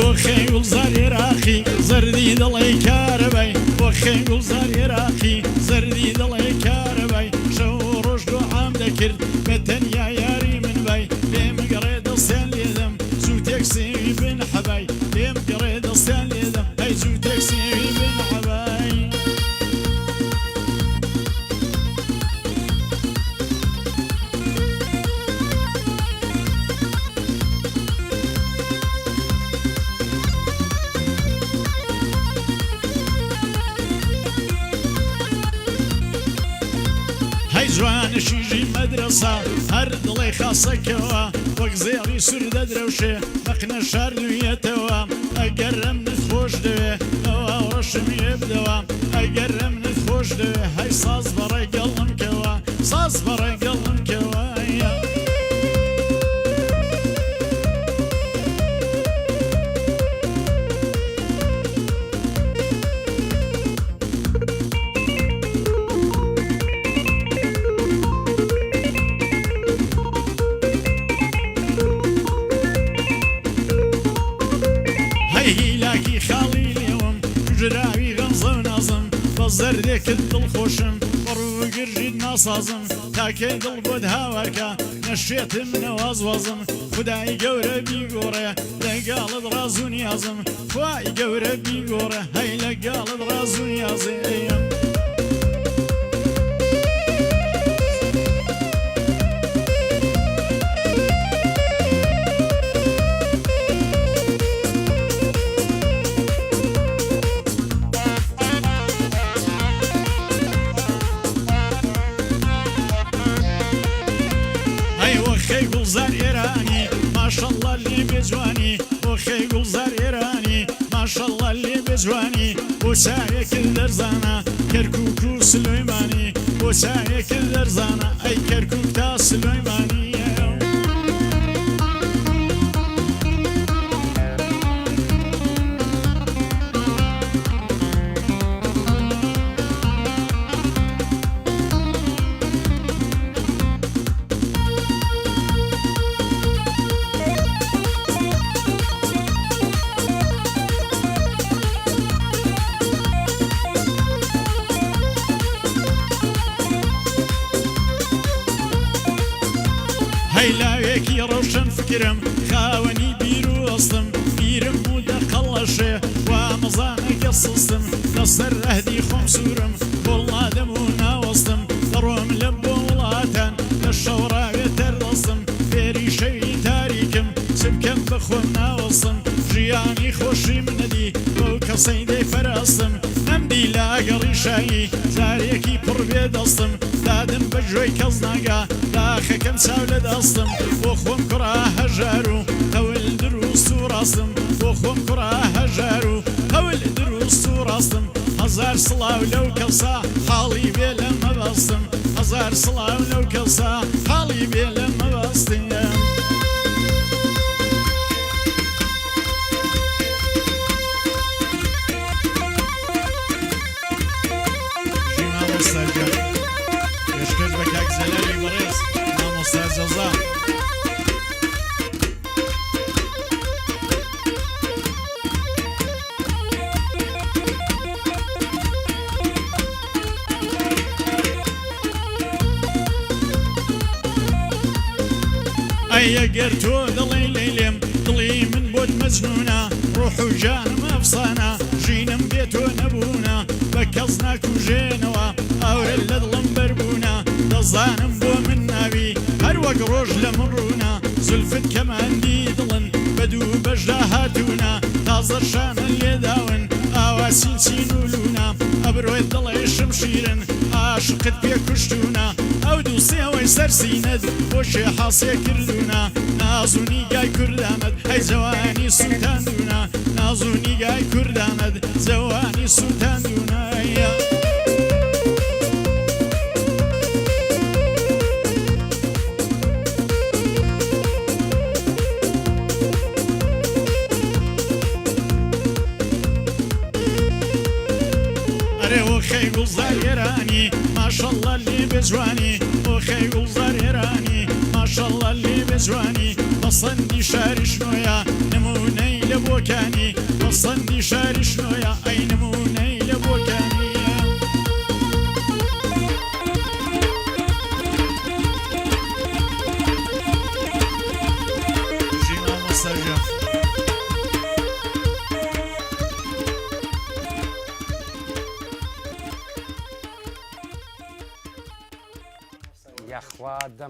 وخي گلزار عراقي زردي دڵی کارەبای وەخێ گوڵزار عێراقی زەردی دڵی کارەبای شەو ڕۆژ دوعام دەکرد بە تەنیا یاری من بای لێم گەڕێ دەستیان لێدەم زوو تێکسێوی بن حەبای لێم گەڕێ دەستیان لێدەم هەی زوو تێکسێوی بن حەبای هەی جوانە شیژی مەدرەسە هەر دڵی خاسەکەوە وەک زێڕی سوور دەدرەوشێ مەقنە شاردوویەتەوە ئەگەر ئەمنت خۆش دەوێ ئەوە ڕەشم لێ بدەوە ئەگەر ئەمنت خۆش دەوێ هەی ساز بەڕێ گەڵم کەوە ساز بەڕێ گەڵم کەوە هیلاکی خاڵی لێوم ژراوی غەمزە و نازم بە زەردێکت دڵخۆشم بەڕوو گرژیت ناسازم تاکێ دڵ بۆت هاوارکە نەشێتم نەوازوازم خودای گەورە بیگۆڕێ لەگاڵت ڕاز و نیازم خوای گەورە بیگۆڕێ هەی لەگاڵت ڕاز و نیازێ وەخێ گوڵزار ئێرانی ماشەڵڵا لێ بێجوانی وەخێ گوڵزار ئێرانی ماشەڵڵا لێ بێجوانی بۆ چاوێکت دەرزانە کەرکووک و سلۆیمانی بۆ چاوێکت دەرزانە ئەی کەرکووک تا سلۆیمانی هەیلاوێکی ڕەوشن فکرم خاوەنی بیر و ئەستم بیرم بوو دەقەڵەشێ وا مەزانەکە سستم لەسەر ئەهدی خۆم سوورم بۆڵادەم و ناوەستم دەڕۆم لە بۆ وڵاتان لە شەوڕاوێ دەردەستم فێری شەوی تاریکم سبکەم بە خۆم ناوەستم ژیانی خۆشی منەدی بەو کەسەی دەیفەرەستم ئەمدی لاگەڕی شایی جارێکی پڕ بێ دەستم دادم بە گوێی کەس ناگا داخەکەم چاو لە دەستم بۆ خۆم کوڕا هەژار و هەول دروست و ڕاستم بۆ خۆم کوڕا هەژار و هەول دروست و ڕاستم هەزار سڵاو لەو کەسا حاڵی بێ لە مەبەستم هەزار سڵاو لەو کەسا حاڵی بێ لە مەبەستم پێشکەش بە کاک زەلەری بەڕێز مامۆستا جەزا ئەگەر تۆ دڵی لێلێم دڵی من بۆت مەجنونە ڕوح و جانم ئەفسانە ژینم بێ تۆ نەبوونە بە کەس ناکوژێنەوە ئەورە لە دڵم بەربوونە دەزانم بۆ من ناوی هەر وەک ڕۆژ لە من ڕوونە زولفت کەماندی دڵن بە دوو بەشدا هاتوونە تازە شانە لێداون ئاواسی چین و لوونە ئەبرۆیت دڵێ شمشیرن عاشقت پێ کوشتوونە ئەو دووسێەوەی سەرسینەت بۆ شێ حاسێ کردوونە نازوونی گای کوردانت هەی جەوانی سووتاندوونە نازوونی گای کوردانت جەوانی سووتاندوونە وەخێ گوڵزار ئێرانی ماشەڵڵا لێ بێجوانی وەخێ گوڵزار ئێرانی ماشەڵڵا لێ بێجوانی بەسەندی شاری شنۆیە نمونەی لبوكاني وصلني شاري شنويا أي نموني لبوكاني جينا مستجف يا اخوات دم